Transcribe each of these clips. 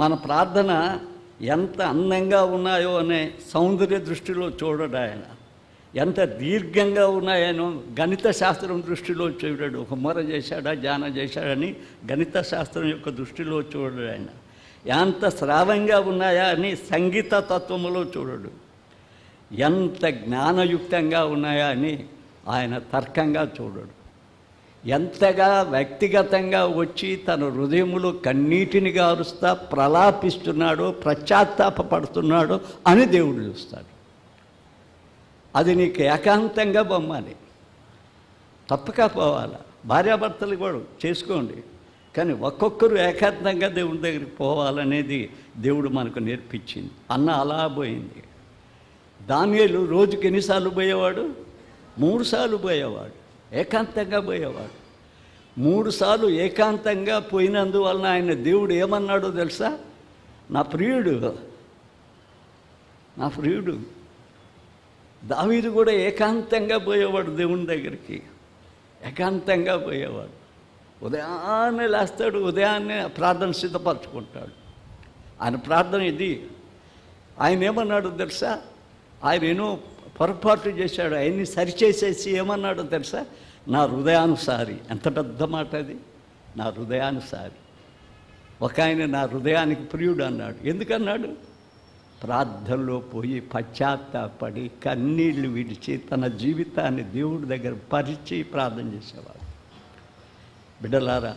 మన ప్రార్థన ఎంత అందంగా ఉన్నాయో అనే సౌందర్య దృష్టిలో చూడడు ఆయన. ఎంత దీర్ఘంగా ఉన్నాయనో గణిత శాస్త్రం దృష్టిలో చూడాడు. ఒక మొర చేశాడా ధ్యానం చేశాడని గణిత శాస్త్రం యొక్క దృష్టిలో చూడడు ఆయన. ఎంత శ్రావ్యంగా ఉన్నాయా అని సంగీత తత్వములో చూడడు. ఎంత జ్ఞానయుక్తంగా ఉన్నాయా అని ఆయన తర్కంగా చూడడు. ఎంతగా వ్యక్తిగతంగా వచ్చి తన హృదయములో కన్నీటిని గారుస్తా ప్రలాపిస్తున్నాడో పశ్చాత్తాపడుతున్నాడో అని దేవుడు చూస్తాడు. అది నీకు ఏకాంతంగా బొమ్మాలి, తప్పక పోవాలి. భార్యాభర్తలు కూడా చేసుకోండి, కానీ ఒక్కొక్కరు ఏకాంతంగా దేవుడి దగ్గరికి పోవాలనేది దేవుడు మనకు నేర్పించింది. అన్న అలా పోయింది. దానియేలు రోజుకి ఎన్నిసార్లు పోయేవాడు? 3 సార్లు పోయేవాడు, ఏకాంతంగా పోయేవాడు. 3 సార్లు ఏకాంతంగా పోయినందువలన ఆయన దేవుడు ఏమన్నాడో తెలుసా? నా ప్రియుడు, నా ప్రియుడు. దావీదు కూడా ఏకాంతంగా పోయేవాడు దేవుని దగ్గరికి, ఏకాంతంగా పోయేవాడు. ఉదయాన్నే లేస్తాడు, ఉదయాన్నే ప్రార్థన సిద్ధపరచుకుంటాడు. ఆయన ప్రార్థన ఇది. ఆయన ఏమన్నాడు తెలుసా? ఆయన ఏమో పొరపాటు చేశాడు, ఆయన్ని సరిచేసేసి ఏమన్నాడో తెలుసా? నా హృదయానుసారి. ఎంత పెద్ద మాట అది, నా హృదయానుసారి. ఒక ఆయన నా హృదయానికి ప్రియుడు అన్నాడు. ఎందుకన్నాడు? ప్రార్థనలో పోయి పశ్చాత్తాపడి కన్నీళ్లు విడిచి తన జీవితాన్ని దేవుడి దగ్గర పరిచి ప్రార్థన చేసేవాడు. బిడ్డలారా,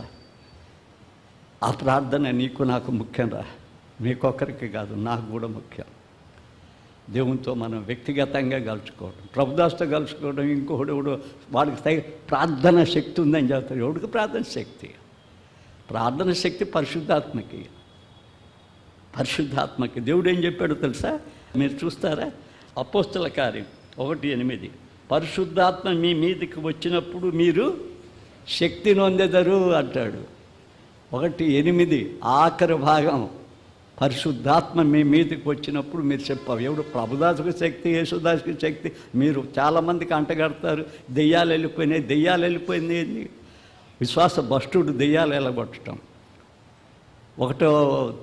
ఆ ప్రార్థన నీకు నాకు ముఖ్యం రా. మీకొక్కరికి కాదు, నాకు కూడా ముఖ్యం. దేవునితో మనం వ్యక్తిగతంగా కలుసుకోవడం, ప్రభుదాసుతో కలుసుకోవడం. ఇంకొకడు వాడికి ప్రార్థన శక్తి ఉందని చెప్తాడు. ఎవడికి ప్రార్థన శక్తి? ప్రార్థన శక్తి పరిశుద్ధాత్మకి, పరిశుద్ధాత్మకి. దేవుడు ఏం చెప్పాడో తెలుసా? మీరు చూస్తారా? అపోస్తల కార్యం 1:8, పరిశుద్ధాత్మ మీ మీదకి వచ్చినప్పుడు మీరు శక్తి నొందెదరు అంటాడు. 1:8 ఆఖరి భాగం. పరిశుద్ధాత్మ మీ మీదకి వచ్చినప్పుడు మీరు చెప్పావు. ఎవడు? ప్రభుదాసుకి శక్తి, యేసుదాసుకి శక్తి. మీరు చాలామందికి అంటగడతారు, దెయ్యాలు వెళ్ళిపోయినాయి, దెయ్యాలు వెళ్ళిపోయింది. విశ్వాస భ్రష్టుడు దెయ్యాలు వెళ్ళగొట్టడం. 1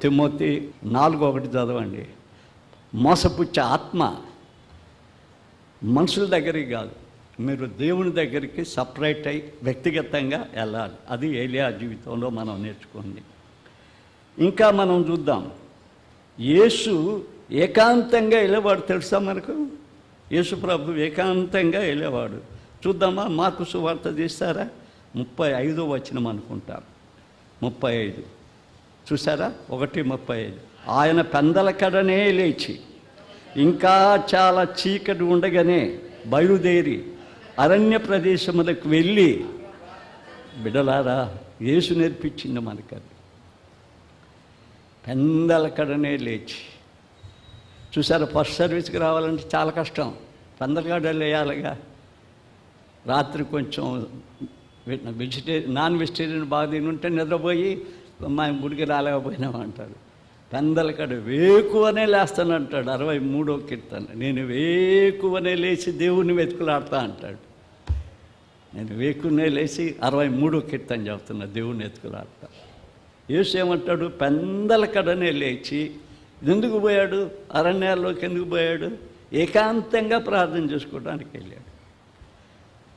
తిమోతి 4:1 చదవండి. మోసపుచ్చే ఆత్మ మనుషుల దగ్గరికి కాదు, మీరు దేవుని దగ్గరికి సపరేట్ అయి వ్యక్తిగతంగా వెళ్ళాలి. అది ఏలియా జీవితంలో మనం నేర్చుకుంది. ఇంకా మనం చూద్దాం. యేసు ఏకాంతంగా వెళ్ళేవాడు తెలుసా మనకు? యేసు ప్రభు ఏకాంతంగా వెళ్ళేవాడు. చూద్దామా? మార్కు సువార్త తీస్తారా? 35వ వచనం అనుకుంటాం. 35 చూసారా? 1:35. ఆయన పెందల కడనే లేచి ఇంకా చాలా చీకటి ఉండగానే బయలుదేరి అరణ్య ప్రదేశములకు వెళ్ళి, బిడలారా, యేసు నేర్పించింది మనకది. పెందల కడనే లేచి. చూసారా? ఫస్ట్ సర్వీస్కి రావాలంటే చాలా కష్టం. పెందలగడలు వేయాలిగా. రాత్రి కొంచెం నాన్ వెజిటేరియన్ బాగా తినుంటే నిద్రపోయి మా గుడికి రాలేకపోయినామంటాడు. పెందలకడ వేకువనే లేస్తానంటాడు 63వ కీర్తన. నేను వేకువనే లేచి దేవుణ్ణి వెతుకులాడతా అంటాడు. నేను వేకువనే లేచి 63వ కీర్తన చెబుతున్నా, దేవుణ్ణి వెతుకులాడతా. యేసు ఏమంటాడు? పెందలకడనే లేచి. ఎందుకు పోయాడు? అరణ్యాల్లోకి ఎందుకు పోయాడు? ఏకాంతంగా ప్రార్థన చేసుకోవడానికి వెళ్ళాడు.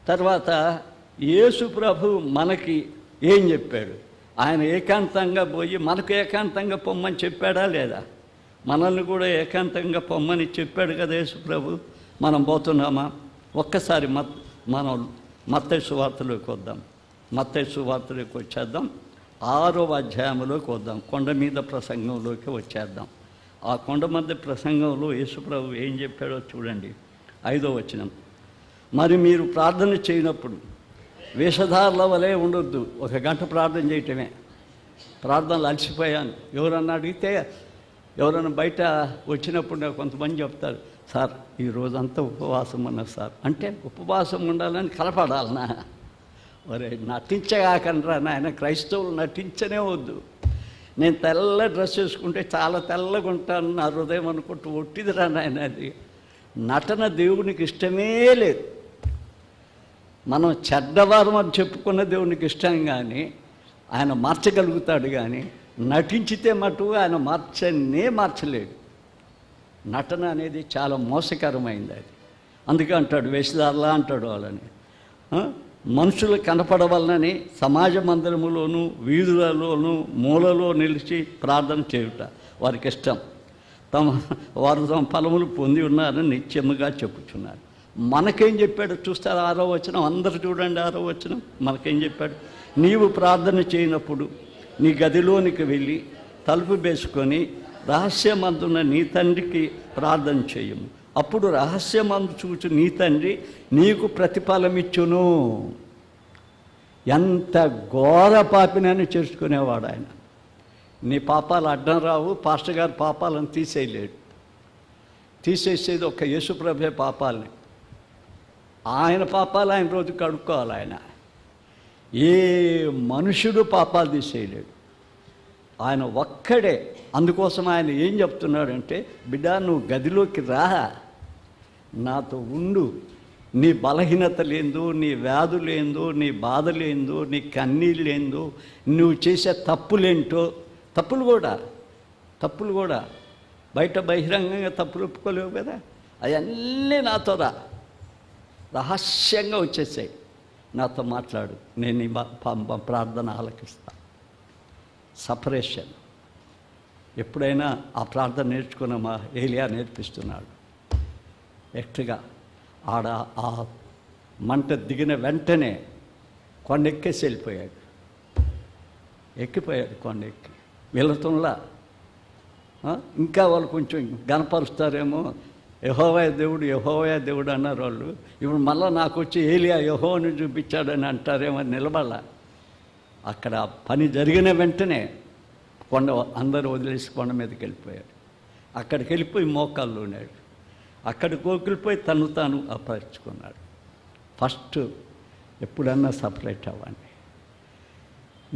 తర్వాత యేసు ప్రభు మనకి ఏం చెప్పాడు? ఆయన ఏకాంతంగా పోయి మనకు ఏకాంతంగా పొమ్మని చెప్పాడా లేదా? మనల్ని కూడా ఏకాంతంగా పొమ్మని చెప్పాడు కదా యేసు ప్రభు. మనం పోతున్నామా? ఒక్కసారి మనం మత్తయి సువార్తలోకి వద్దాం. మత్తయి సువార్తలోకి వచ్చేద్దాం. 6వ అధ్యాయంలోకి వద్దాం. కొండ మీద ప్రసంగంలోకి వచ్చేద్దాం. ఆ కొండ మీద ప్రసంగంలో యేసు ప్రభు ఏం చెప్పాడో చూడండి. 5వ వచనం. మరి మీరు ప్రార్థన చేయనప్పుడు వేషధారుల వలె ఉండొద్దు. 1 గంట ప్రార్థన చేయటమే. ప్రార్థనలు అలసిపోయాను. ఎవరన్నా అడిగితే, ఎవరైనా బయట వచ్చినప్పుడు నాకు కొంతమంది చెప్తారు, సార్ ఈ రోజంతా ఉపవాసం ఉన్నారు సార్ అంటే. ఉపవాసం ఉండాలని కలపడాలనా? ఒరే, నటించగాకనరా నాయన. క్రైస్తవులు నటించనే వద్దు. నేను తెల్ల డ్రెస్ వేసుకుంటే చాలా తెల్లగా ఉంటాను నా హృదయం అనుకుంటూ ఒట్టిదిరా నాయన. అది నటన దేవునికి ఇష్టమే లేదు. మనం చెడ్డవారం అని చెప్పుకున్న దేవునికి ఇష్టం, కానీ ఆయన మార్చగలుగుతాడు. కానీ నటించితే మటు ఆయన మార్చలేడు. నటన అనేది చాలా మోసకరమైంది అది. అందుకే అంటాడు వేషధారలా అంటాడు వాళ్ళని. మనుషులు కనపడవలనని సమాజ మందిరములోను వీధులలోను మూలలో నిలిచి ప్రార్థన చేయుట వారికి ఇష్టం. వారు తమ ఫలములు పొంది ఉన్నారని నిత్యముగా చెప్పుచున్నారు. మనకేం చెప్పాడు చూస్తారు 6వ వచనం, అందరు చూడండి 6వ వచనం. మనకేం చెప్పాడు? నీవు ప్రార్థన చేయనప్పుడు నీ గదిలోనికి వెళ్ళి తలుపు వేసుకొని రహస్యమందున నీ తండ్రికి ప్రార్థన చేయము. అప్పుడు రహస్యమందు చూచు నీ తండ్రి నీకు ప్రతిఫలమిచ్చును. ఎంత ఘోర పాపినని చేర్చుకునేవాడు ఆయన. నీ పాపాలు అడ్డం రావు. పాస్టర్ గారి పాపాలను తీసేయలేడు. తీసేసేది ఒక యేసుప్రభే పాపాలని. ఆయన పాపాలు ఆయన రోజు కడుక్కోవాలి. ఆయన ఏ మనుషుడు పాపాలు తీసేయలేడు. ఆయన ఒక్కడే. అందుకోసం ఆయన ఏం చెప్తున్నాడంటే, బిడ్డ నువ్వు గదిలోకి రా, నాతో ఉండు. నీ బలహీనత లేందో, నీ వ్యాధులేందో, నీ బాధలేందో, నీ కన్నీళ్ళు ఏందో, నువ్వు చేసే తప్పులేంటో, తప్పులు కూడా బయట బహిరంగంగా తప్పులు ఒప్పుకోలేవు కదా, అవన్నీ నాతో రా, రహస్యంగా వచ్చేసాయి, నాతో మాట్లాడు, నేను నీ ప్రార్థన ఆలకిస్తా. సపరేషన్. ఎప్పుడైనా ఆ ప్రార్థన నేర్చుకున్న మా ఏలియా నేర్పిస్తున్నాడు. ఎట్టుగా ఆడ ఆ మంట దిగిన వెంటనే కొండెక్కేసి వెళ్ళిపోయాడు. ఎక్కిపోయాడు కొండెక్కి. వెళుతుంలా ఇంకా వాళ్ళు కొంచెం గనపరుస్తారేమో, యెహోవా దేవుడు అన్నారు వాళ్ళు. ఇప్పుడు మళ్ళీ నాకు వచ్చి ఏలియా యెహోవాను చూపించాడని అంటారేమో, నిలబడాల. అక్కడ పని జరిగిన వెంటనే కొండ అందరూ వదిలేసి కొండ మీదకి వెళ్ళిపోయాడు. అక్కడికి వెళ్ళిపోయి మోకాళ్ళు ఉన్నాడు. అక్కడికి కోకిలిపోయి తాను అపహరించుకున్నాడు. ఫస్ట్ ఎప్పుడన్నా సపరేట్ అవ్వండి.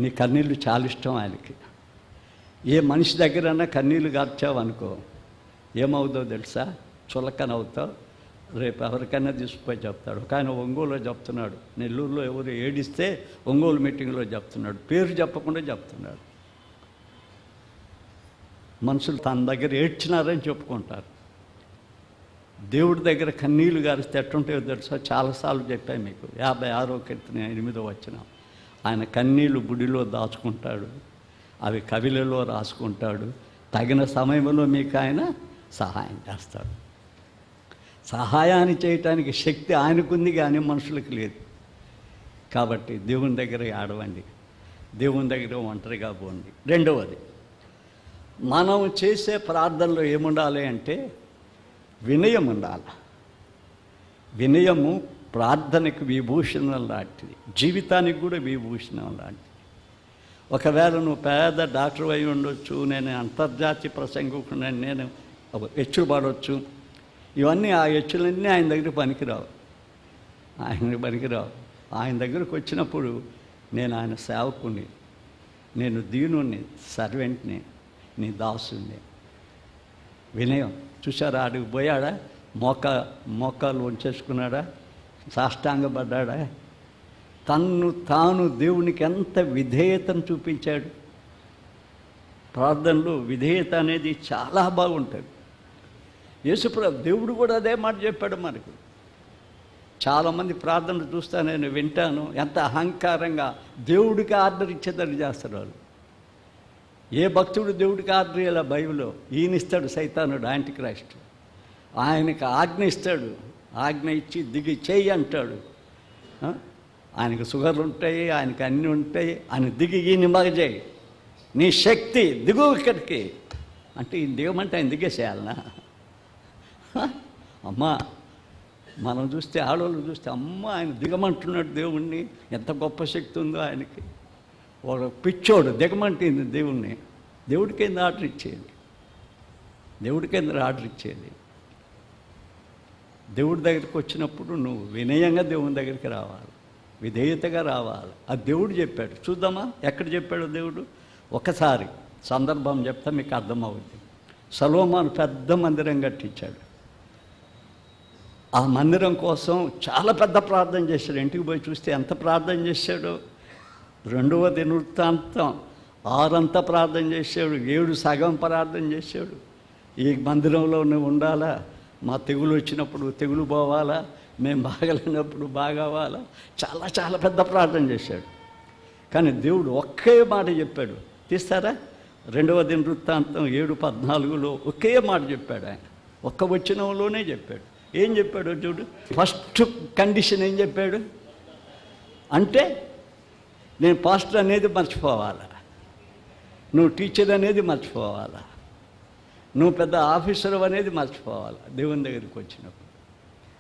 నీ కన్నీళ్ళు చాలా ఇష్టం ఆయనకి. ఏ మనిషి దగ్గరన్నా కన్నీళ్ళు గార్చావనుకో ఏమవుతుందో తెలుసా? చులకనవుతావు. రేపు ఎవరికైనా తీసుకుపోయి చెప్తాడు. ఒక ఆయన ఒంగోలులో చెప్తున్నాడు. నెల్లూరులో ఎవరు ఏడిస్తే ఒంగోలు మీటింగ్లో చెప్తున్నాడు. పేరు చెప్పకుండా చెప్తున్నాడు. మనుషులు తన దగ్గర ఏడ్చినారని చెప్పుకుంటారు. దేవుడి దగ్గర కన్నీళ్ళు గారిస్తే ఎట్టుంటాయో తెలుసా? చాలాసార్లు చెప్పాను మీకు. 56వ కీర్తన 8వ వచనం. ఆయన కన్నీళ్ళు బుడిలో దాచుకుంటాడు, అవి కవిలలో రాసుకుంటాడు. తగిన సమయంలో మీకు ఆయన సహాయం చేస్తాడు. సహాయాన్ని చేయటానికి శక్తి ఆయనకుంది, కానీ మనుషులకు లేదు. కాబట్టి దేవుని దగ్గర ఆడవండి, దేవుని దగ్గర ఒంటరిగా పోండి. రెండవది, మనం చేసే ప్రార్థనలో ఏముండాలి అంటే వినయం ఉండాలి. వినయము ప్రార్థనకు విభూషణం లాంటిది, జీవితానికి కూడా విభూషణం లాంటిది. ఒకవేళ నువ్వు పెద్ద డాక్టర్ అయి ఉండొచ్చు, నేను అంతర్జాతీయ ప్రసంగికుడిని, నేను హెచ్చులు పడవచ్చు, ఇవన్నీ ఆ హెచ్చులన్నీ ఆయన దగ్గర పనికిరావు. ఆయన దగ్గరకు వచ్చినప్పుడు నేను ఆయన సేవకుని, నేను దీనుని, సర్వెంట్ని, నీ దాసుని. వినయం చూసారా? ఆడికి పోయాడా? మోకాలు వంచేసుకున్నాడా? సాష్టాంగపడ్డాడా? తాను దేవునికి ఎంత విధేయతను చూపించాడు. ప్రార్థనలో విధేయత అనేది చాలా బాగుంటుంది. యేసుప్రభు దేవుడు కూడా అదే మాట చెప్పాడు మనకు. చాలామంది ప్రార్థనలు చూస్తా, నేను వింటాను, ఎంత అహంకారంగా దేవుడికి ఆర్డర్ ఇచ్చేదని చేస్తారు వాళ్ళు. ఏ భక్తుడు దేవుడికి ఆర్డర్ ఇలా బైబిల్లో? ఈయన ఇస్తాడు సైతానుడు, యాంటిక్రైస్ట్. ఆయనకి ఆజ్ఞ ఇస్తాడు, ఆజ్ఞ ఇచ్చి దిగి చెయ్యి అంటాడు. ఆయనకు షుగర్లు ఉంటాయి, ఆయనకి అన్నీ ఉంటాయి. ఆయన దిగి ఈయన మగజేయి, నీ శక్తి దిగు ఇక్కడికి అంటే ఈయన దిగమంటే ఆయన దిగేసేయాలనా? అమ్మా, మనం చూస్తే, ఆడవాళ్ళు చూస్తే, అమ్మ ఆయన దిగమంటున్నాడు దేవుణ్ణి, ఎంత గొప్ప శక్తి ఉందో ఆయనకి. ఒక పిచ్చోడు దిగమంటుంది దేవుణ్ణి. దేవుడికేంది ఆర్డర్ ఇచ్చేది? ఆర్డర్ ఇచ్చేది? దేవుడి దగ్గరికి వచ్చినప్పుడు నువ్వు వినయంగా దేవుని దగ్గరికి రావాలి, విధేయతగా రావాలి. అది దేవుడు చెప్పాడు. చూద్దామా ఎక్కడ చెప్పాడు దేవుడు? ఒకసారి సందర్భం చెప్తా మీకు అర్థమవుద్ది. సొలొమోను పెద్ద మందిరం కట్టించాడు. ఆ మందిరం కోసం చాలా పెద్ద ప్రార్థన చేశాడు. ఇంటికి పోయి చూస్తే ఎంత ప్రార్థన చేశాడో. 2వ దినవృత్తాంతం ఆరంతా ప్రార్థన చేసాడు, 7 సగం ప్రార్థన చేశాడు. ఈ మందిరంలో నువ్వు ఉండాలా, మా తెగులు వచ్చినప్పుడు తెగులు పోవాలా, మేము బాగలేనప్పుడు బాగవ్వాలా, చాలా చాలా పెద్ద ప్రార్థన చేశాడు. కానీ దేవుడు ఒకే మాట చెప్పాడు. తీస్తారా? 2వ దినవృత్తాంతం 7:14 ఒకే మాట చెప్పాడు. ఆయన ఒక్క వచనంలోనే చెప్పాడు. ఏం చెప్పాడు చూడు. ఫస్ట్ కండిషన్ ఏం చెప్పాడు అంటే, నేను పాస్టర్ అనేది మర్చిపోవాలా, నువ్వు టీచర్ అనేది మర్చిపోవాలా, నువ్వు పెద్ద ఆఫీసర్ అనేది మర్చిపోవాలా. దేవుని దగ్గరికి వచ్చినప్పుడు,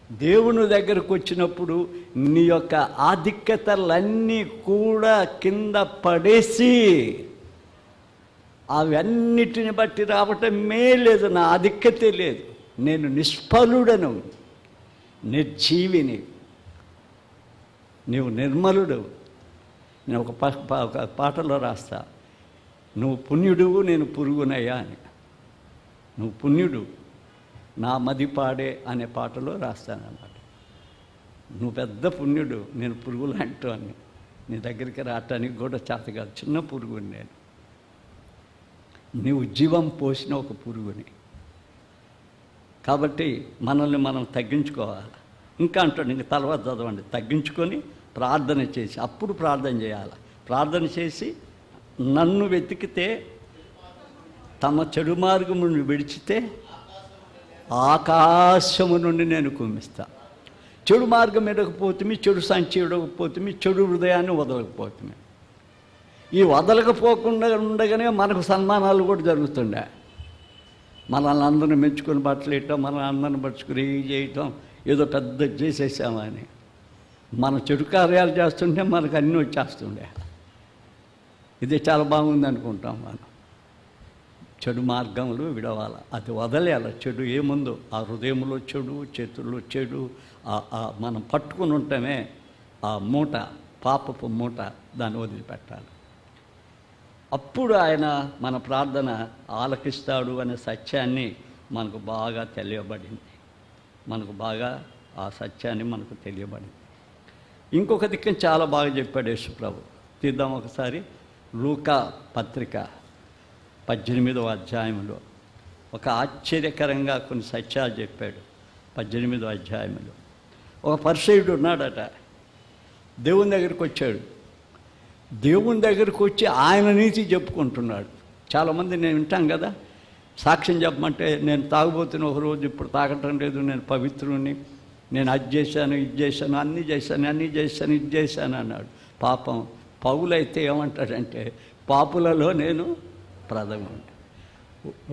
దేవుని దగ్గరకు వచ్చినప్పుడు నీ యొక్క ఆధిక్యతలన్నీ కూడా కింద పడేసి, అవన్నిటిని బట్టి రావటమే లేదు, నా ఆధిక్యతే లేదు, నేను నిష్ఫలుడను, నిర్జీవిని, నీవు నిర్మలుడు. నేను ఒక పాటలో రాస్తా, నువ్వు పుణ్యుడువు నేను పురుగునయ్యా అని. నువ్వు పుణ్యుడు నా మది పాడే అనే పాటలో రాస్తానన్నమాట. నువ్వు పెద్ద పుణ్యుడు, నేను పురుగు లాంటి నీ దగ్గరికి రావటానికి కూడా చేత కాదు, చిన్న పురుగుని నేను. నీవు జీవం పోసిన ఒక పురుగుని. కాబట్టి మనల్ని మనం తగ్గించుకోవాలి. ఇంకా అంటాడు, ఇంక తర్వాత చదవండి, తగ్గించుకొని ప్రార్థన చేసి, అప్పుడు ప్రార్థన చేయాలి. ప్రార్థన చేసి నన్ను వెతికితే, తమ చెడు మార్గమును విడిచితే ఆకాశము నుండి నేను కుమ్మిస్తా. చెడు మార్గం ఎడకపోతుంది, చెడు సంచి ఎడకపోతుంది, చెడు హృదయాన్ని వదలకపోతుంది. ఈ వదలకపోకుండా ఉండగానే మనకు సన్మానాలు కూడా జరుగుతుండే. మనల్ని అందరిని మెచ్చుకొని బట్టలు వేయటం, మనల్ని అందరిని పట్టుకుని చేయటం, ఏదో పెద్ద చేసేసామని. మన చెడు కార్యాలు చేస్తుంటే మనకు అన్నీ వచ్చేస్తుండే. ఇది చాలా బాగుంది అనుకుంటాం. మనం చెడు మార్గంలో విడవాలి, అది వదిలేయాలి. చెడు ఏముందో ఆ హృదయంలో చెడు, చేతుల్లో చెడు, మనం పట్టుకుని ఉంటామే ఆ మూట, పాపపు మూట, దాన్ని వదిలిపెట్టాలి. అప్పుడు ఆయన మన ప్రార్థన ఆలకిస్తాడు అనే సత్యాన్ని మనకు బాగా తెలియబడింది. మనకు బాగా ఆ సత్యాన్ని మనకు తెలియబడింది. ఇంకొక దిక్కున చాలా బాగా చెప్పాడు యేసు ప్రభు. తీద్దాం ఒకసారి. లూకా పత్రిక 18వ అధ్యాయంలో ఒక ఆశ్చర్యకరంగా కొన్ని సత్యాలు చెప్పాడు. 18వ అధ్యాయంలో ఒక పరిసయ్యుడు ఉన్నాడట. దేవుని దగ్గరికి వచ్చాడు. దేవుని దగ్గరికి వచ్చి ఆయన నీతి చెప్పుకుంటున్నాడు. చాలామంది నేను వింటాం కదా, సాక్ష్యం చెప్పమంటే, నేను తాగుబోతున్న ఒకరోజు, ఇప్పుడు తాగటం లేదు, నేను పవిత్రుని, నేను అది చేశాను, ఇది చేశాను, అన్నీ చేశాను, ఇది చేశాను అన్నాడు. పాపం పౌలైతే ఏమంటాడంటే, పాపులలో నేను ప్రథముడు.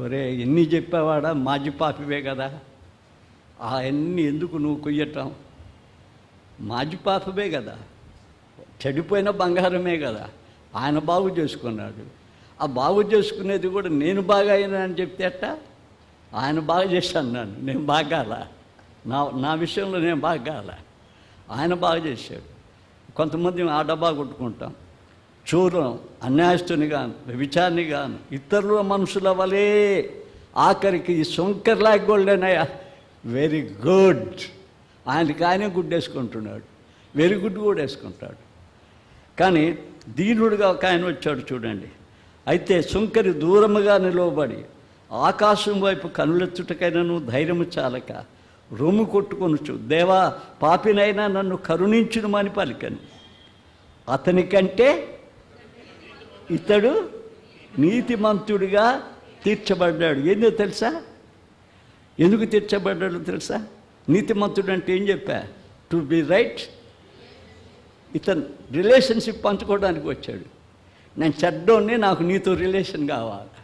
ఒరే, ఎన్ని చెప్పేవాడా, మాజీ పాపివే కదా, అవన్నీ ఎందుకు నువ్వు కొయ్యటం? మాజీ పాపవే కదా, చెడిపోయిన బంగారమే కదా. ఆయన బాగు చేసుకున్నాడు. ఆ బాగు చేసుకునేది కూడా నేను బాగా అయినా అని చెప్తే అట్ట, ఆయన బాగా చేశాను, నేను బాగాల, నా విషయంలో నేను బాగాల, ఆయన బాగా చేశాడు. కొంతమంది ఆ డబ్బా కొట్టుకుంటాం, చూరం, అన్యాయస్తుని గాను, వ్యభిచారిని గాను, ఇతరుల మనుషుల వలే, ఆఖరికి ఈ శంకర్లాగోళ్ళేనయ్యా, వెరీ గుడ్, ఆయనకి ఆయనే గుడ్ వేసుకుంటున్నాడు, వెరీ గుడ్ కూడా వేసుకుంటాడు. కానీ దీనుడుగా ఒక ఆయన వచ్చాడు చూడండి. అయితే సుంకరి దూరముగా నిలవబడి ఆకాశం వైపు కనులెత్తుటకైనను ధైర్యము చాలక రొమ్ము కొట్టుకొనుచు, దేవా పాపినైనా నన్ను కరుణించునుమని పలికను. అతనికంటే ఇతడు నీతిమంతుడిగా తీర్చబడ్డాడు. ఏందో తెలుసా? ఎందుకు తీర్చబడ్డాడు తెలుసా? నీతిమంతుడు అంటే ఏం చెప్పా? To be right. ఇతను రిలేషన్షిప్ పంచుకోవడానికి వచ్చాడు. నేను చెడ్డోన్ని, నాకు నీతో రిలేషన్ కావాలి,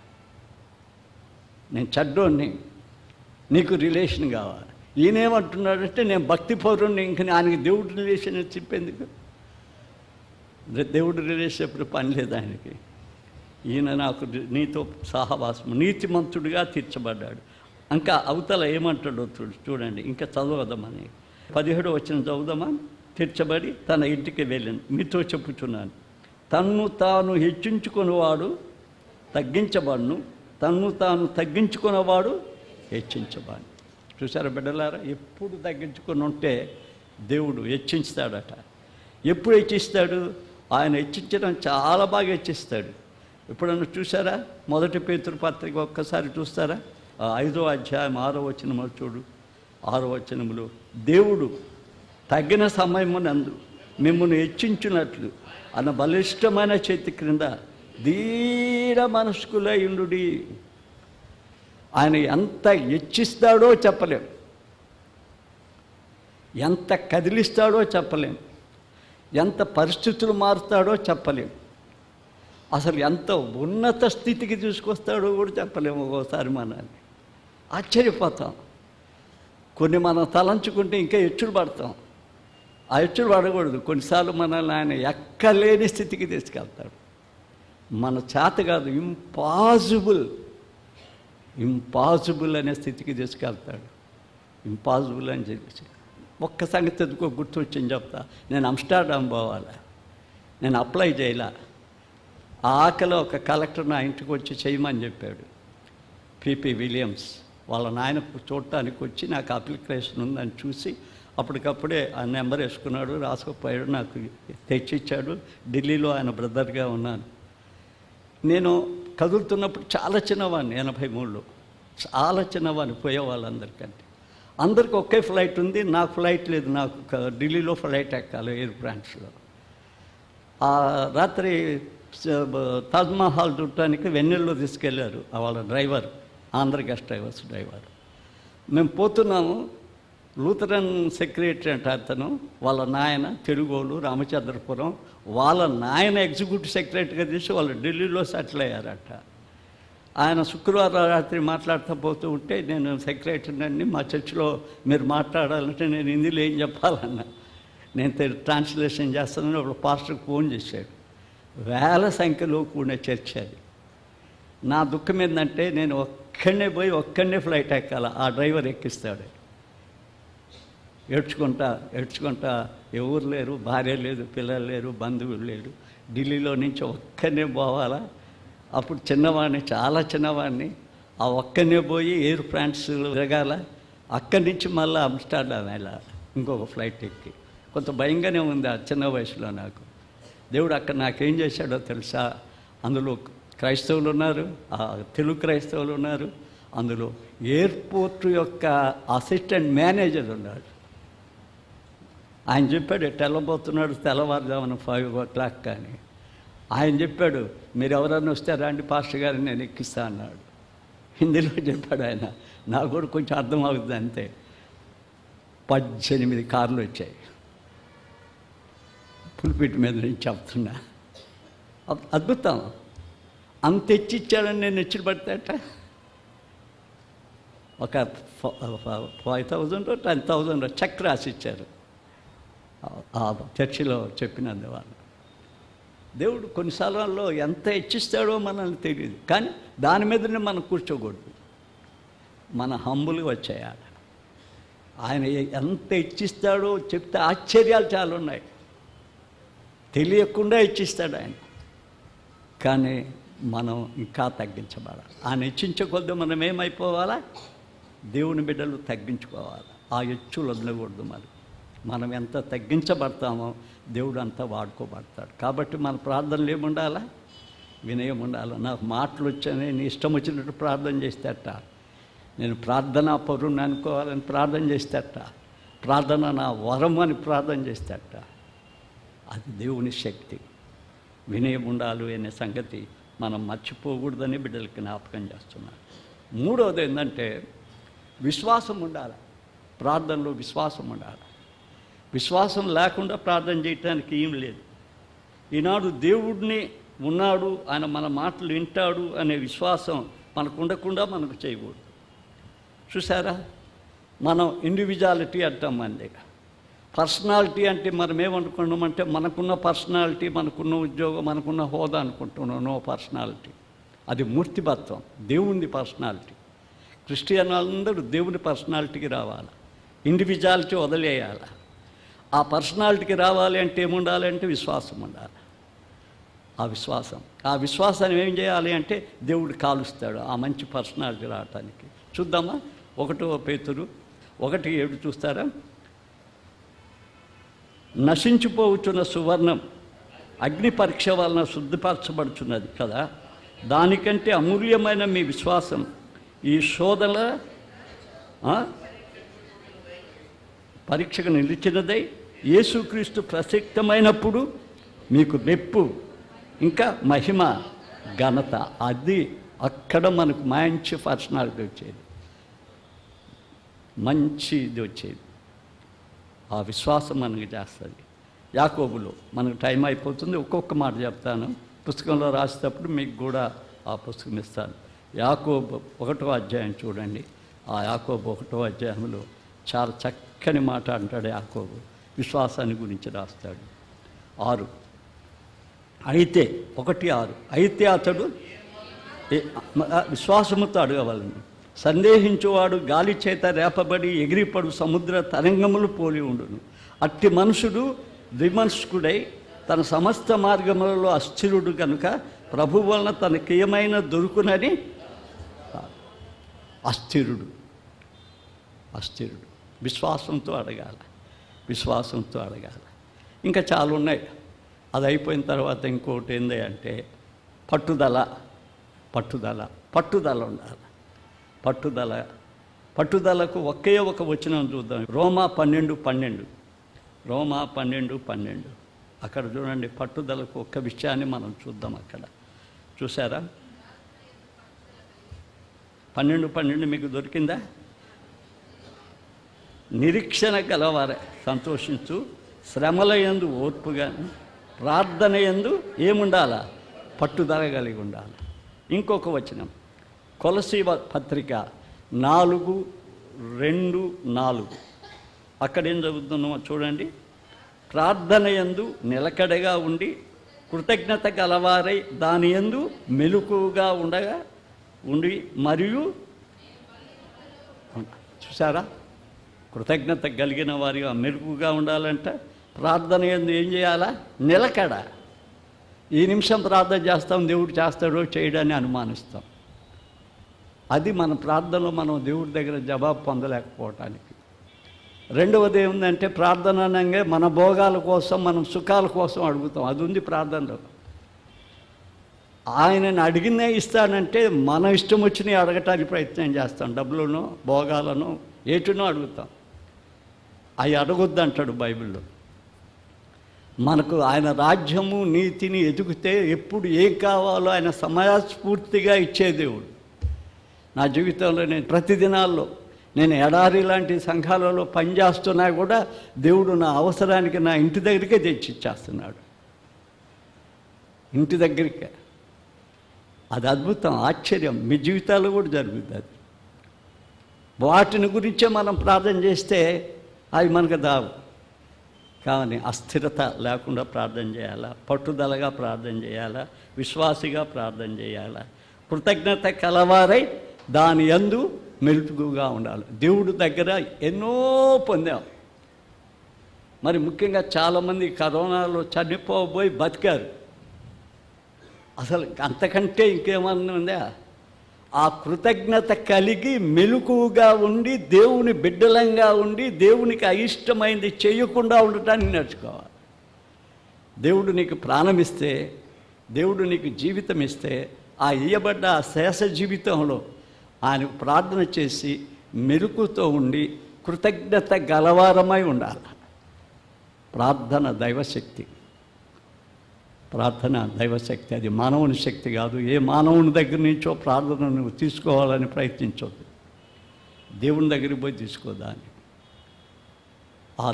నేను చెడ్డోన్ని, నీకు రిలేషన్ కావాలి. ఈయనేమంటున్నాడంటే, నేను భక్తి పౌరుణ్ణి, ఇంక ఆయనకి దేవుడి రిలేషన్ చెప్పేందుకు? దేవుడి రిలేషన్ ఎప్పుడు పని లేదు ఆయనకి. ఈయన నాకు నీతో సహవాసం, నీతిమంతుడిగా తీర్చబడ్డాడు. ఇంకా అవతల ఏమంటాడో చూడండి. ఇంకా చదవదామని 17వ వచనం చదువుదామా. తీర్చబడి తన ఇంటికి వెళ్ళాను, మీతో చెప్పుచున్నాను, తన్ను తాను హెచ్చించుకునేవాడు తగ్గించబడును, తన్ను తాను తగ్గించుకునేవాడు హెచ్చించబడు. చూసారా బిడ్డలారా? ఎప్పుడు తగ్గించుకొని ఉంటే దేవుడు హెచ్చించుతాడట. ఎప్పుడు హెచ్చిస్తాడు? ఆయన హెచ్చించడం చాలా బాగా హెచ్చిస్తాడు. ఎప్పుడన్నా చూసారా? 1 పేతురు పత్రిక ఒక్కసారి చూస్తారా? 5వ అధ్యాయం 6వ వచనములో చూడు. 6వ వచనములో, దేవుడు తగిన సమయమునందు మిమ్మల్ని హెచ్చించినట్లు అన్న బలిష్టమైన చేతి క్రింద ధీర మనస్కులయుండుడి. ఆయన ఎంత హెచ్చిస్తాడో చెప్పలేం, ఎంత కదిలిస్తాడో చెప్పలేం, ఎంత పరిస్థితులు మారుతాడో చెప్పలేం, అసలు ఎంత ఉన్నత స్థితికి తీసుకొస్తాడో కూడా చెప్పలేము. ఒక్కోసారి మనల్ని ఆశ్చర్యపోతాం. కొన్ని మనం తలంచుకుంటే ఇంకా ఎచ్చులు పడతాం. ఆ ఎచ్చులు పడకూడదు. కొన్నిసార్లు మనల్ని ఆయన ఎక్కలేని స్థితికి తీసుకెళ్తాడు. మన చేత కాదు, ఇంపాసిబుల్ అనే స్థితికి తీసుకెళ్తాడు. ఇంపాసిబుల్ అని చెప్పి ఒక్క సంగతి ఎందుకో గుర్తొచ్చింది చెప్తా. నేను ఆమ్స్టర్డామ్ పోవాలి, నేను అప్లై చేయాల. ఆకలి ఒక కలెక్టర్ నా ఇంటికి వచ్చి చేయమని చెప్పాడు. పిపి విలియమ్స్ వాళ్ళ నాయన చూడటానికి వచ్చి నాకు అప్లికేషన్ ఉందని చూసి అప్పటికప్పుడే ఆ నెంబర్ వేసుకున్నాడు, రాసుకుపోయాడు, నాకు తెచ్చిచ్చాడు. ఢిల్లీలో ఆయన బ్రదర్గా ఉన్నాను. నేను కదులుతున్నప్పుడు చాలా చిన్నవాడిని, 83లో చాలా చిన్నవాడిని పోయే వాళ్ళందరికంటే. అందరికీ ఒకే ఫ్లైట్ ఉంది, నాకు ఫ్లైట్ లేదు. నాకు ఢిల్లీలో ఫ్లైట్ ఎక్కాలి ఎయిర్ ఫ్రాన్స్లో. ఆ రాత్రి తాజ్మహల్ చూడటానికి వెన్నెల్లో తీసుకెళ్ళారు వాళ్ళ డ్రైవర్, ఆంధ్ర గెస్ట్ డ్రైవర్. మేము పోతున్నాము. లూథరన్ సెక్రటరీ అంటే అతను, వాళ్ళ నాయన తెలుగోళ్ళు, రామచంద్రపురం. వాళ్ళ నాయన ఎగ్జిక్యూటివ్ సెక్రటరీగా తీసి వాళ్ళు ఢిల్లీలో సెటిల్ అయ్యారట. ఆయన శుక్రవారం రాత్రి మాట్లాడుతూ పోతూ ఉంటే, నేను సెక్రటరీని, మా చర్చిలో మీరు మాట్లాడాలంటే నేను హిందీలో ఏం చెప్పాలన్నా, నేను ట్రాన్స్లేషన్ చేస్తానని ఒక పాస్టర్కి ఫోన్ చేశాడు. వేల సంఖ్యలో కూడిన చర్చ్ అది. నా దుఃఖం ఏంటంటే నేను ఒక్కడనే ఫ్లైట్ ఎక్కాల, ఆ డ్రైవర్ ఎక్కిస్తాడు. ఏడ్చుకుంటా ఎవరు లేరు, భార్య లేదు, పిల్లలు లేరు, బంధువులు లేరు. ఢిల్లీలో నుంచి ఒక్కనే పోవాలా. అప్పుడు చిన్నవాడిని, చాలా చిన్నవాడిని. ఆ ఒక్కనే పోయి ఎయిర్ ఫ్రాన్స్ తిరగాల. అక్కడి నుంచి మళ్ళీ ఆమ్స్టర్డామ్ వెళ్ళాలి ఇంకొక ఫ్లైట్ ఎక్కి. కొంత భయంగానే ఉంది ఆ చిన్న వయసులో నాకు. దేవుడు అక్కడ నాకేం చేశాడో తెలుసా? అందులో క్రైస్తవులు ఉన్నారు, తెలుగు క్రైస్తవులు ఉన్నారు. అందులో ఎయిర్పోర్ట్ యొక్క అసిస్టెంట్ మేనేజర్ ఉన్నాడు. ఆయన చెప్పాడు, వెళ్ళబోతున్నాడు తెల్లవారుజామున 5 o'clock కానీ. ఆయన చెప్పాడు, మీరు ఎవరన్నా వస్తారా అండి పాస్టర్ గారిని నేను ఎక్కిస్తా అన్నాడు. హిందీలో చెప్పాడు ఆయన. నాకు కూడా కొంచెం అర్థం అవుతుంది అంతే. 18 కార్లు వచ్చాయి. పులిపిటి మీద నుంచి చెప్తున్నా. అద్భుతం. అంత తెచ్చిచ్చాడని నేను ఎచ్చులు పడతాట. ఒక 5,000 10,000 చెక్ రాసి ఇచ్చారు ఆ చర్చిలో చెప్పినందు వాళ్ళు. దేవుడు కొన్నిసార్లు ఎంత హెచ్చిస్తాడో మనల్ని తెలియదు, కానీ దాని మీదనే మనం కూర్చోకూడదు. మన హంబులుగా వచ్చేయాలి. ఆయన ఎంత హెచ్చిస్తాడో చెప్తే ఆశ్చర్యాలు చాలా ఉన్నాయి. తెలియకుండా హెచ్చిస్తాడు ఆయన, కానీ మనం ఇంకా తగ్గించబడాలి. ఆయన హెచ్చించే కొద్ది మనం ఏమైపోవాలా? దేవుని బిడ్డలు తగ్గించుకోవాలి. ఆ హెచ్చులు వదలకూడదు. మనం ఎంత తగ్గించబడతామో దేవుడు అంతా వాడుకోబడతాడు. కాబట్టి మన ప్రార్థనలు ఏముండాలా? వినయం ఉండాలి. నాకు మాటలు వచ్చాయి, నీ ఇష్టం వచ్చినట్టు ప్రార్థన చేస్తేట, నేను ప్రార్థనా పరుణ్ణి అనుకోవాలని ప్రార్థన చేస్తేట, ప్రార్థన నా వరం అని ప్రార్థన చేస్తేట, అది దేవుని శక్తి. వినయం ఉండాలి అనే సంగతి మనం మర్చిపోకూడదని బిడ్డలకి జ్ఞాపకం చేస్తున్నాను. మూడవది ఏంటంటే విశ్వాసం ఉండాలి. ప్రార్థనలో విశ్వాసం ఉండాలి. విశ్వాసం లేకుండా ప్రార్థన చేయటానికి ఏం లేదు. ఈనాడు దేవుడిని ఉన్నాడు, ఆయన మన మాటలు వింటాడు అనే విశ్వాసం మనకు ఉండకుండా మనకు చేయకూడదు. చూసారా, మనం ఇండివిజువాలిటీ అంటాం. మన దగ్గర పర్సనాలిటీ అంటే మనం ఏమనుకున్నామంటే మనకున్న పర్సనాలిటీ, మనకున్న ఉద్యోగం, మనకున్న హోదా అనుకుంటున్నాం. నో పర్సనాలిటీ, అది మూర్తిభత్వం. దేవుని పర్సనాలిటీ. క్రిస్టియన్ అందరూ దేవుని పర్సనాలిటీకి రావాలి. ఇండివిజువాలిటీ వదిలేయాలి. ఆ పర్సనాలిటీకి రావాలి అంటే ఏముండాలి అంటే విశ్వాసం ఉండాలి. ఆ విశ్వాసాన్ని ఏం చేయాలి అంటే దేవుడు కాలుస్తాడు ఆ మంచి పర్సనాలిటీ రావటానికి. చూద్దామా? 1 పేతురు 1:7 చూస్తారా? నశించిపోవచ్చున్న సువర్ణం అగ్ని పరీక్ష వలన శుద్ధిపరచబడుచున్నది కదా, దానికంటే అమూల్యమైన మీ విశ్వాసం ఈ శోధన పరీక్షకు నిలిచినదై యేసుక్రీస్తు ప్రసక్తమైనప్పుడు మీకు మెప్పు ఇంకా మహిమ ఘనత, అది అక్కడ మనకు మంచి పర్సనాలిటీ వచ్చేది, మంచి ఇది వచ్చేది. ఆ విశ్వాసం మనకు చేస్తుంది. యాకోబులో మనకు టైం అయిపోతుంది, ఒక్కొక్క మాట చెప్తాను. పుస్తకంలో రాసేటప్పుడు మీకు కూడా ఆ పుస్తకం ఇస్తాను. యాకోబు 1వ అధ్యాయం చూడండి. ఆ యాకోబు 1వ అధ్యాయంలో చాలా చక్కని మాట అంటాడు. యాకోబు విశ్వాసాన్ని గురించి రాస్తాడు. 6 అయితే 1:6 అయితే అతడు విశ్వాసముతో అడగవలను. సందేహించువాడు గాలి చేత రేపబడి ఎగిరిపడు సముద్ర తరంగములు పోలి ఉండును. అట్టి మనుషుడు ద్విమనస్కుడై తన సమస్త మార్గములలో అస్థిరుడు కనుక ప్రభు వలన తనకేమైనా దొరుకునని. అస్థిరుడు విశ్వాసంతో అడగాల, విశ్వాసంతో అడగాల. ఇంకా చాలా ఉన్నాయి. అది అయిపోయిన తర్వాత ఇంకోటి ఏంది అంటే పట్టుదల ఉండాలి. పట్టుదలకు ఒకే ఒక వచనం చూద్దాం. రోమా 12:12 అక్కడ చూడండి. పట్టుదలకు ఒక్క విషయాన్ని మనం చూద్దాం. అక్కడ చూసారా? 12:12 మీకు దొరికిందా? నిరీక్షణ గలవారే సంతోషించు, శ్రమల యందు ఓర్పుగాను, ప్రార్థన యందు ఏముండాలా? పట్టుదల కలిగి ఉండాలి. ఇంకొక వచనం కొలసీ పత్రిక 4:2-4 అక్కడ ఏం చదువుతున్నామో చూడండి. ప్రార్థన యందు నిలకడగా ఉండి కృతజ్ఞత గలవారై దాని యందు మెలకువగా ఉండి మరియు చూసారా? కృతజ్ఞత కలిగిన వారిగా మెలకువగా ఉండాలంటే ప్రార్థన యందు ఏం చేయాలా? నిలకడ. ఈ నిమిషం ప్రార్థన చేస్తాం, దేవుడు చేస్తాడో చేయడని అనుమానిస్తాం. అది మన ప్రార్థనలో మనం దేవుడి దగ్గర జవాబు పొందలేకపోవటానికి. రెండవది ఏముందంటే ప్రార్థన అనగా మన భోగాల కోసం, మనం సుఖాల కోసం అడుగుతాం. అది ఉంది ప్రార్థనలో. ఆయనను అడిగినే ఇస్తానంటే మన ఇష్టం వచ్చినవి అడగటానికి ప్రయత్నం చేస్తాం. డబ్బులను, భోగాలను, ఏటునో అడుగుతాం. అవి అడగొద్దు అంటాడు బైబిల్లో. మనకు ఆయన రాజ్యము నీతిని ఎదుగుతే ఎప్పుడు ఏం కావాలో ఆయన సమయస్ఫూర్తిగా ఇచ్చే దేవుడు. నా జీవితంలో నేను ప్రతిదినాల్లో నేను ఎడారి లాంటి సంఘాలలో పనిచేస్తున్నా కూడా దేవుడు నా అవసరానికి నా ఇంటి దగ్గరికే తెచ్చిచ్చేస్తున్నాడు. ఇంటి దగ్గరికే. అది అద్భుతం, ఆశ్చర్యం. మీ జీవితాల్లో కూడా జరుగుతుంది. వాటిని గురించే మనం ప్రార్థన చేస్తే అవి మనకు దావు. కానీ అస్థిరత లేకుండా ప్రార్థన చేయాలా, పట్టుదలగా ప్రార్థన చేయాలా, విశ్వాసిగా ప్రార్థన చేయాలా, కృతజ్ఞత కలవారై దాని యందు మెలుపుగా ఉండాలి. దేవుడి దగ్గర ఎన్నో పొందాం. మరి ముఖ్యంగా చాలామంది కరోనాలో చనిపోబోయి బతికారు. అసలు అంతకంటే ఇంకేమన్నా ఉందా? ఆ కృతజ్ఞత కలిగి మెలకువగా ఉండి దేవుని బిడ్డలంగా ఉండి దేవునికి అయిష్టమైంది చేయకుండా ఉండటానికి నేర్చుకోవాలి. దేవుడు నీకు ప్రాణం ఇస్తే, దేవుడు నీకు జీవితం ఇస్తే, ఆ ఇయ్యబడ్డ ఆ శేష జీవితంలో ఆయనకు ప్రార్థన చేసి మెలకుతో ఉండి కృతజ్ఞత గలవారమై ఉండాలి. ప్రార్థన దైవశక్తి. అది మానవుని శక్తి కాదు. ఏ మానవుని దగ్గర నుంచో ప్రార్థన నువ్వు తీసుకోవాలని ప్రయత్నించవద్దు. దేవుని దగ్గరికి పోయి తీసుకోదాన్ని.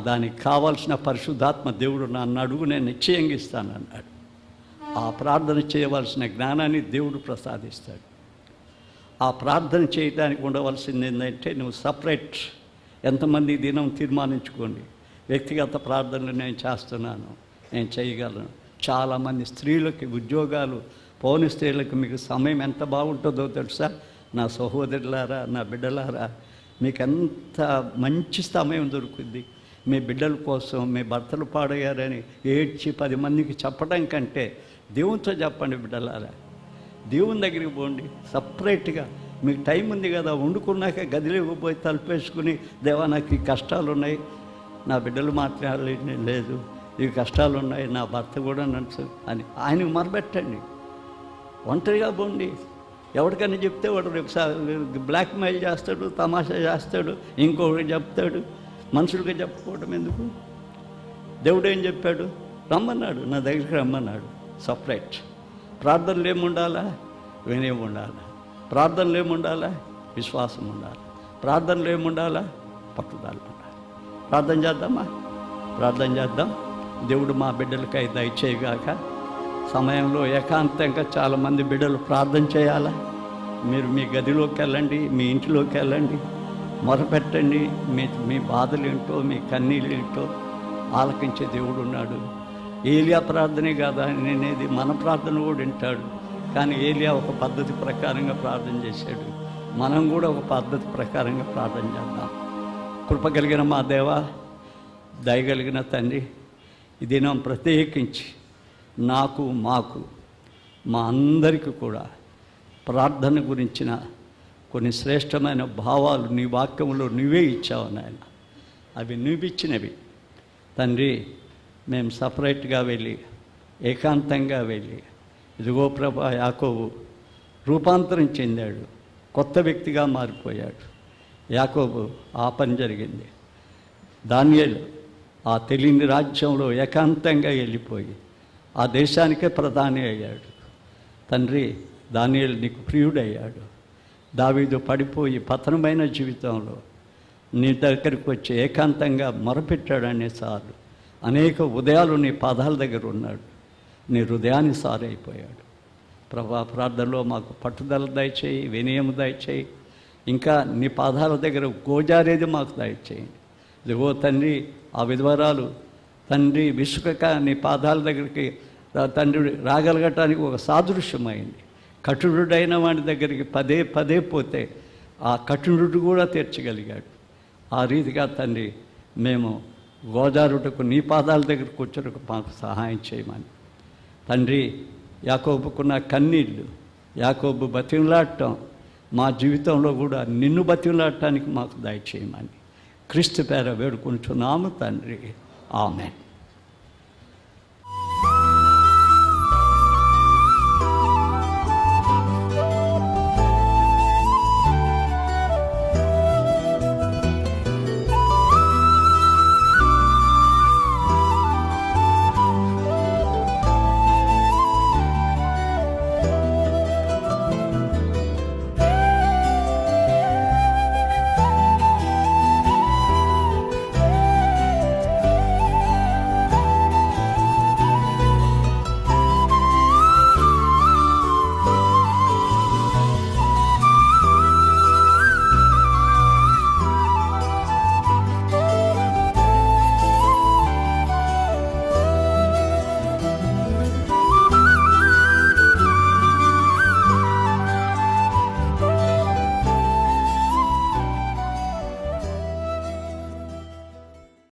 దానికి కావాల్సిన పరిశుద్ధాత్మ దేవుడు నన్ను అడుగు, నేను నిశ్చయంగా ఇస్తానన్నాడు. ఆ ప్రార్థన చేయవలసిన జ్ఞానాన్ని దేవుడు ప్రసాదిస్తాడు. ఆ ప్రార్థన చేయడానికి ఉండవలసింది ఏంటంటే నువ్వు సపరేట్. ఎంతమంది దినం తీర్మానించుకోండి. వ్యక్తిగత ప్రార్థనలు నేను చేస్తున్నాను, నేను చేయగలను. చాలామంది స్త్రీలకి ఉద్యోగాలు పోని స్త్రీలకు మీకు సమయం ఎంత బాగుంటుందో తెలుసా? నా సహోదరులారా, నా బిడ్డలారా, మీకు ఎంత మంచి సమయం దొరుకుద్ది. మీ బిడ్డల కోసం, మీ భర్తలు పాడయ్యారని ఏడ్చి 10 మందికి చెప్పడం కంటే దేవునితో చెప్పండి. బిడ్డలారా, దేవుని దగ్గరికి పోండి. సపరేట్గా మీకు టైం ఉంది కదా, వండుకున్నాక గదిలోకి పోయి తలుపేసుకుని, దేవా నాకు ఈ కష్టాలు ఉన్నాయి, నా బిడ్డలు మాట్లాడలేదు, ఈ కష్టాలు ఉన్నాయి, నా భర్త కూడా నడుచు అని ఆయనకు మొరబెట్టండి. ఒంటరిగా పోండి. ఎవరికైనా చెప్తే వాడు రేపు బ్లాక్మెయిల్ చేస్తాడు, తమాషా చేస్తాడు, ఇంకొకటి చెప్తాడు. మనుషులుగా చెప్పుకోవడం ఎందుకు? దేవుడు ఏం చెప్పాడు? రమ్మన్నాడు, నా దగ్గరికి రమ్మన్నాడు. సపరేట్. ప్రార్థనలు ఏముండాలా? వినయం ఉండాలా. ప్రార్థనలు ఏముండాలా? విశ్వాసం ఉండాలి. ప్రార్థనలు ఏముండాలా? పట్టుదల ఉండాలి. ప్రార్థన చేద్దామా? ప్రార్థన చేద్దాం. దేవుడు మా బిడ్డలకై దయచేయగాక. సమయంలో ఏకాంతంగా చాలామంది బిడ్డలు ప్రార్థన చేయాలా? మీరు మీ గదిలోకి వెళ్ళండి, మీ ఇంటిలోకి వెళ్ళండి, మొరపెట్టండి. మీ బాధలు ఏంటో, మీ కన్నీళ్ళు ఏంటో ఆలకించే దేవుడు ఉన్నాడు. ఏలియా ప్రార్థనే కాదా నేనేది, మన ప్రార్థన కూడా వింటాడు. కానీ ఏలియా ఒక పద్ధతి ప్రకారంగా ప్రార్థన చేశాడు. మనం కూడా ఒక పద్ధతి ప్రకారంగా ప్రార్థన చేద్దాం. కృప కలిగిన మా దేవ, దయగలిగిన తండ్రి, ఈ దినం ప్రత్యేకించి నాకు, మాకు, మా అందరికీ కూడా ప్రార్థన గురించిన కొన్ని శ్రేష్టమైన భావాలు నీ వాక్యంలో నువ్వే ఇచ్చావు నాయన. అవి నువ్విచ్చినవి తండ్రి. మేము సపరేట్గా వెళ్ళి, ఏకాంతంగా వెళ్ళి, ఇదిగో ప్రభా, యాకోబు రూపాంతరం చెందాడు, కొత్త వ్యక్తిగా మారిపోయాడు. యాకోబు ఆ పని జరిగింది. దానియేలు ఆ తెలియని రాజ్యంలో ఏకాంతంగా వెళ్ళిపోయి ఆ దేశానికే ప్రధాని అయ్యాడు. తండ్రి, దానియేలు నీకు ప్రియుడయ్యాడు. దావీదు పడిపోయి పతనమైన జీవితంలో నీ దగ్గరికి వచ్చి ఏకాంతంగా మొరపెట్టాడనే సార్లు అనేక ఉదయాలు నీ పాదాల దగ్గర ఉన్నాడు. నీ హృదయాన్ని సారైపోయాడు. ప్రభా, ప్రార్థనలో మాకు పట్టుదల దయచేయి, వినయం దయచేయి. ఇంకా నీ పాదాల దగ్గర గోజారేది మాకు దయచేయండి. ఇదిగో తండ్రి, ఆ విధవరాలు తండ్రి విసుకక నీ పాదాల దగ్గరికి తండ్రి రాగలగటానికి ఒక సాదృశ్యమైంది. కఠినుడైన వాడి దగ్గరికి పదే పదే పోతే ఆ కఠినుడు కూడా తీర్చగలిగాడు. ఆ రీతిగా తండ్రి మేము గోదారుటకు నీ పాదాల దగ్గర కూర్చోటకు మాకు సహాయం చేయమని తండ్రి. యాకోబుకున్న కన్నీళ్ళు, యాకోబు బతిమలాడటం మా జీవితంలో కూడా నిన్ను బతిమలాడటానికి మాకు దయచేయమని క్రీస్తు పేర వేడుకుంటున్నాము తండ్రి. ఆమేన్.